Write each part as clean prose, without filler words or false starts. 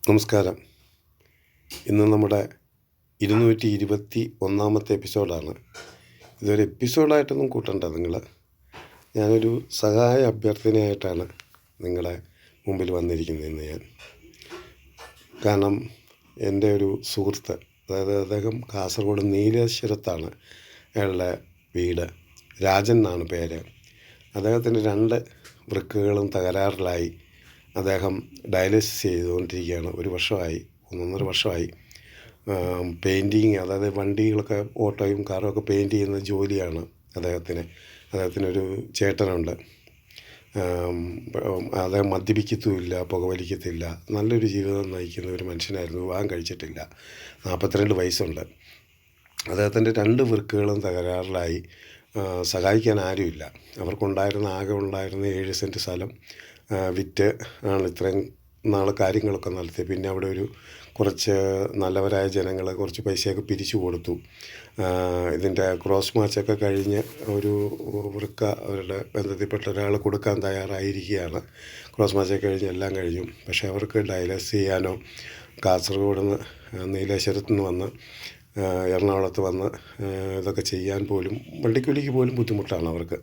നമസ്കാരം. ഇന്ന് നമ്മുടെ 221 എപ്പിസോഡാണ്. ഇതൊരു എപ്പിസോഡായിട്ടൊന്നും കൂട്ടണ്ട നിങ്ങൾ. ഞാനൊരു സഹായ അഭ്യർത്ഥനയായിട്ടാണ് നിങ്ങളെ മുമ്പിൽ വന്നിരിക്കുന്നത് ഇന്ന് ഞാൻ. കാരണം എൻ്റെ ഒരു സുഹൃത്ത്, അതായത് അദ്ദേഹം കാസർഗോഡ് നീലേശ്വരത്താണ് അയാളുടെ വീട്. രാജൻ എന്നാണ് പേര്. അദ്ദേഹത്തിൻ്റെ 2 വൃക്കകളും തകരാറിലായി. അദ്ദേഹം ഡയാലിസിസ് ചെയ്തുകൊണ്ടിരിക്കുകയാണ്. 1.5 വർഷമായി. പെയിൻറ്റിങ്, അതായത് വണ്ടികളൊക്കെ, ഓട്ടോയും കാറുമൊക്കെ പെയിൻറ്റ് ചെയ്യുന്ന ജോലിയാണ് അദ്ദേഹത്തിനൊരു ചേട്ടനുണ്ട്. അദ്ദേഹം മദ്യപിക്കത്തുമില്ല, പുകവലിക്കത്തില്ല, നല്ലൊരു ജീവിതം നയിക്കുന്ന ഒരു മനുഷ്യനായിരുന്നു. വിവാഹം കഴിച്ചിട്ടില്ല. 42 വയസ്സുണ്ട്. അദ്ദേഹത്തിൻ്റെ 2 വൃക്കകളും തകരാറിലായി. സഹായിക്കാൻ ആരുമില്ല. ആകെ ഉണ്ടായിരുന്ന 7 സെൻറ്റ് സ്ഥലം വിറ്റ് ആണ് ഇത്രയും നാൾ കാര്യങ്ങളൊക്കെ നടത്തി. പിന്നെ അവിടെ കുറച്ച് നല്ലവരായ ജനങ്ങൾ കുറച്ച് പൈസയൊക്കെ പിരിച്ചു കൊടുത്തു. ഇതിൻ്റെ ക്രോസ് മാച്ചൊക്കെ കഴിഞ്ഞ് ഒരു വൃക്ക അവരുടെ ബന്ധത്തിൽപ്പെട്ട ഒരാൾ കൊടുക്കാൻ തയ്യാറായിരിക്കുകയാണ്. ക്രോസ് മാച്ചൊക്കെ കഴിഞ്ഞ് എല്ലാം കഴിഞ്ഞു. പക്ഷേ അവർക്ക് ഡയാലിസിസ് ചെയ്യാനോ, കാസർഗോഡ് നിന്ന് നീലേശ്വരത്ത് നിന്ന് വന്ന് എറണാകുളത്ത് വന്ന് ഇതൊക്കെ ചെയ്യാൻ പോലും, വണ്ടിക്കൂലിക്ക് പോലും ബുദ്ധിമുട്ടാണ് അവർക്ക്.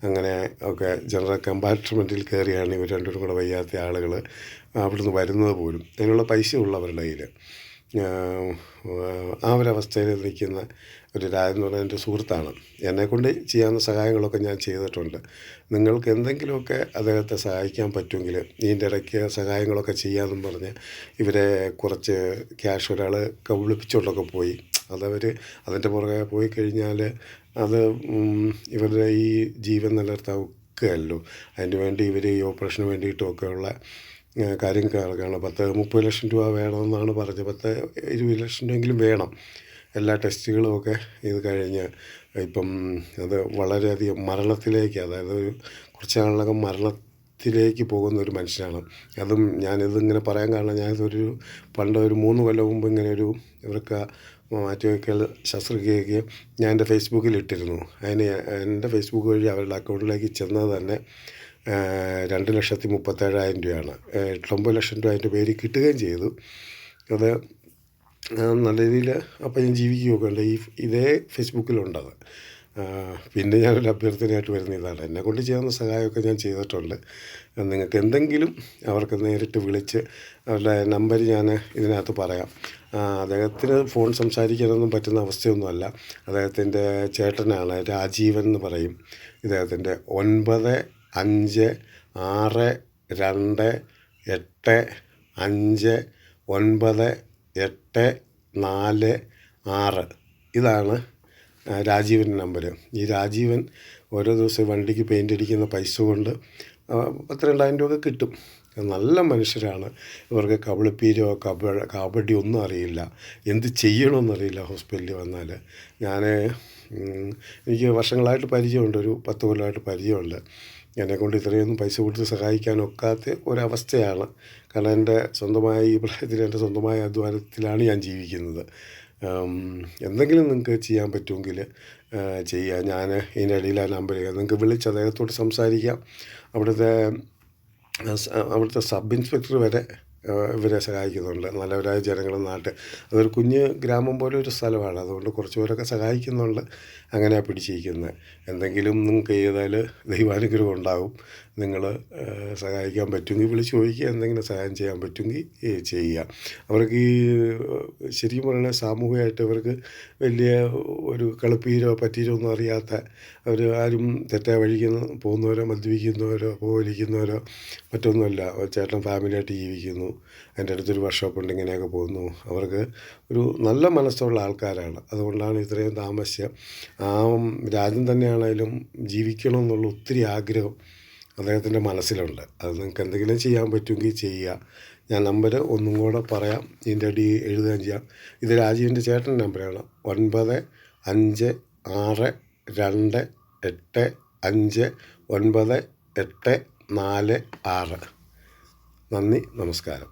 അങ്ങനെ ഒക്കെ ജനറൽ കമ്പാർട്ട്മെൻറ്റിൽ കയറിയാണ് ഇവർ രണ്ടുപേരും കൂടെ വയ്യാത്ത ആളുകൾ അവിടുന്ന് വരുന്നത് പോലും. അതിനുള്ള പൈസ ഉള്ളവരുടെ കയ്യിൽ. ആ ഒരവസ്ഥയിൽ നിൽക്കുന്ന ഒരു രാജൻ എന്ന് പറയുന്ന എൻ്റെ സുഹൃത്താണ്. എന്നെക്കൊണ്ട് ചെയ്യാവുന്ന സഹായങ്ങളൊക്കെ ഞാൻ ചെയ്തിട്ടുണ്ട്. നിങ്ങൾക്ക് എന്തെങ്കിലുമൊക്കെ അദ്ദേഹത്തെ സഹായിക്കാൻ പറ്റുമെങ്കിൽ ഇതിൻ്റെ ഇടയ്ക്ക് സഹായങ്ങളൊക്കെ ചെയ്യാമെന്നും പറഞ്ഞ് ഇവരെ കുറച്ച് ക്യാഷ് ഒരാൾ കബളിപ്പിച്ചുകൊണ്ടൊക്കെ പോയി. അതിൻ്റെ പുറകെ പോയി കഴിഞ്ഞാൽ അത് ഇവരുടെ ഈ ജീവൻ നിലനിർത്താവുകയല്ലോ. അതിന് വേണ്ടി ഇവർ ഈ ഓപ്പറേഷന് വേണ്ടിയിട്ടുമൊക്കെയുള്ള കാര്യങ്ങളാണ്. 10-30 ലക്ഷം രൂപ വേണമെന്നാണ് പറഞ്ഞത്. 10-20 ലക്ഷം രൂപയെങ്കിലും വേണം. എല്ലാ ടെസ്റ്റുകളുമൊക്കെ ഇത് കഴിഞ്ഞ് ഇപ്പം അത് വളരെയധികം മരണത്തിലേക്ക്, അതായത് കുറച്ച് നാളിനകം മരണത്തിലേക്ക് പോകുന്ന ഒരു മനുഷ്യനാണ്. അതും ഞാനിതിങ്ങനെ പറയാൻ കാരണം, പണ്ട് 3 കൊല്ലം മുമ്പ് ഇവർക്ക് മാറ്റിവെക്കൽ ശസ്ത്രക്രിയയ്ക്ക് ഞാൻ എൻ്റെ ഫേസ്ബുക്കിൽ ഇട്ടിരുന്നു. അതിന് എൻ്റെ ഫേസ്ബുക്ക് വഴി അവരുടെ അക്കൗണ്ടിലേക്ക് ചെന്നത് തന്നെ 2,37,000 രൂപയാണ്. 9 ലക്ഷം രൂപ അതിൻ്റെ പേര് കിട്ടുകയും ചെയ്തു. അത് നല്ല രീതിയിൽ അപ്പം ഞാൻ ജീവിക്കുകയൊക്കെ ഉണ്ട്. ഇതേ ഫേസ്ബുക്കിലുണ്ടത്. പിന്നെ ഞാനൊരു അഭ്യർത്ഥനയായിട്ട് വരുന്ന ഇതാണ്. എന്നെക്കൊണ്ട് ചെയ്യാവുന്ന സഹായമൊക്കെ ഞാൻ ചെയ്തിട്ടുണ്ട്. നിങ്ങൾക്ക് എന്തെങ്കിലും അവർക്ക് നേരിട്ട് വിളിച്ച്, അവരുടെ നമ്പർ ഞാൻ ഇതിനകത്ത് പറയാം. അദ്ദേഹത്തിന് ഫോൺ സംസാരിക്കാനൊന്നും പറ്റുന്ന അവസ്ഥയൊന്നുമല്ല. അദ്ദേഹത്തിൻ്റെ ചേട്ടനാണ്, രാജീവൻ എന്ന് പറയും. ഇദ്ദേഹത്തിൻ്റെ 9562859846 ഇതാണ് രാജീവൻ്റെ നമ്പർ. ഈ രാജീവൻ ഓരോ ദിവസം വണ്ടിക്ക് പെയിൻ്റ് അടിക്കുന്ന പൈസ കൊണ്ട് 10,000-20,000 രൂപ കിട്ടും. നല്ല മനുഷ്യരാണ്. ഇവർക്ക് കബളിപ്പീരോ കബഡി ഒന്നും അറിയില്ല. എന്ത് ചെയ്യണമെന്നറിയില്ല ഹോസ്പിറ്റലിൽ വന്നാൽ. എനിക്ക് വർഷങ്ങളായിട്ട് പരിചയമുണ്ട്, ഒരു 10 കൊല്ലമായിട്ട് പരിചയമുണ്ട്. എന്നെക്കൊണ്ട് ഇത്രയൊന്നും പൈസ കൊടുത്ത് സഹായിക്കാനൊക്കാത്ത ഒരവസ്ഥയാണ്. കാരണം എൻ്റെ സ്വന്തമായ ഈ പ്രായത്തിൽ എൻ്റെ സ്വന്തമായ അധ്വാനത്തിലാണ് ഞാൻ ജീവിക്കുന്നത്. എന്തെങ്കിലും നിങ്ങൾക്ക് ചെയ്യാൻ പറ്റുമെങ്കിൽ ചെയ്യുക. ഞാൻ ഇതിൻ്റെ ഇടയിൽ ആ നമ്പർ നിങ്ങൾക്ക് വിളിച്ച് അദ്ദേഹത്തോട് സംസാരിക്കാം. അവിടുത്തെ സബ് ഇൻസ്പെക്ടർ വരെ ഇവരെ സഹായിക്കുന്നുണ്ട്. നല്ലവരായ ജനങ്ങൾ അതൊരു കുഞ്ഞ് ഗ്രാമം പോലെ ഒരു സ്ഥലമാണ്. അതുകൊണ്ട് കുറച്ച് പേരൊക്കെ സഹായിക്കുന്നുണ്ട്. അങ്ങനെയാണ് പിടിച്ചിരിക്കുന്നത്. എന്തെങ്കിലും നിങ്ങൾക്ക് ചെയ്താൽ ദൈവാനുഗ്രഹം ഉണ്ടാകും. നിങ്ങൾ സഹായിക്കാൻ പറ്റുമെങ്കിൽ വിളിച്ച് ചോദിക്കുക. എന്തെങ്കിലും സഹായം ചെയ്യാൻ പറ്റുമെങ്കിൽ ചെയ്യുക. അവർക്ക് ശരിക്കും പറഞ്ഞാൽ സാമൂഹികമായിട്ട് ഇവർക്ക് വലിയ ഒരു കളിപ്പീരോ പറ്റീരോ ഒന്നും അറിയാത്ത, അവർ ആരും തെറ്റായ വഴിക്ക് പോകുന്നവരോ മദ്യപിക്കുന്നവരോ പുകവലിക്കുന്നവരോ മറ്റൊന്നുമല്ല. ചേട്ടൻ ഫാമിലിയായിട്ട് ജീവിക്കുന്നു. എൻ്റെ അടുത്തൊരു വർക്ക്ഷോപ്പുണ്ട്. ഇങ്ങനെയൊക്കെ പോകുന്നു. അവർക്ക് ഒരു നല്ല മനസ്സുള്ള ആൾക്കാരാണ്. അതുകൊണ്ടാണ് ഇത്രയും താമസിച്ച്. രാജ്യം തന്നെയാണെങ്കിലും ജീവിക്കണമെന്നുള്ള ഒത്തിരി ആഗ്രഹം അദ്ദേഹത്തിൻ്റെ മനസ്സിലുണ്ട്. അത് നിങ്ങൾക്ക് എന്തെങ്കിലും ചെയ്യാൻ പറ്റുമെങ്കിൽ ചെയ്യുക. ഞാൻ നമ്പർ ഒന്നും കൂടെ പറയാം, ഇതിൻ്റെ അടി എഴുതുകയും ചെയ്യാം. ഇത് രാജീവിൻ്റെ ചേട്ടൻ്റെ നമ്പറാണ്. 9562859846. നന്ദി, നമസ്കാരം.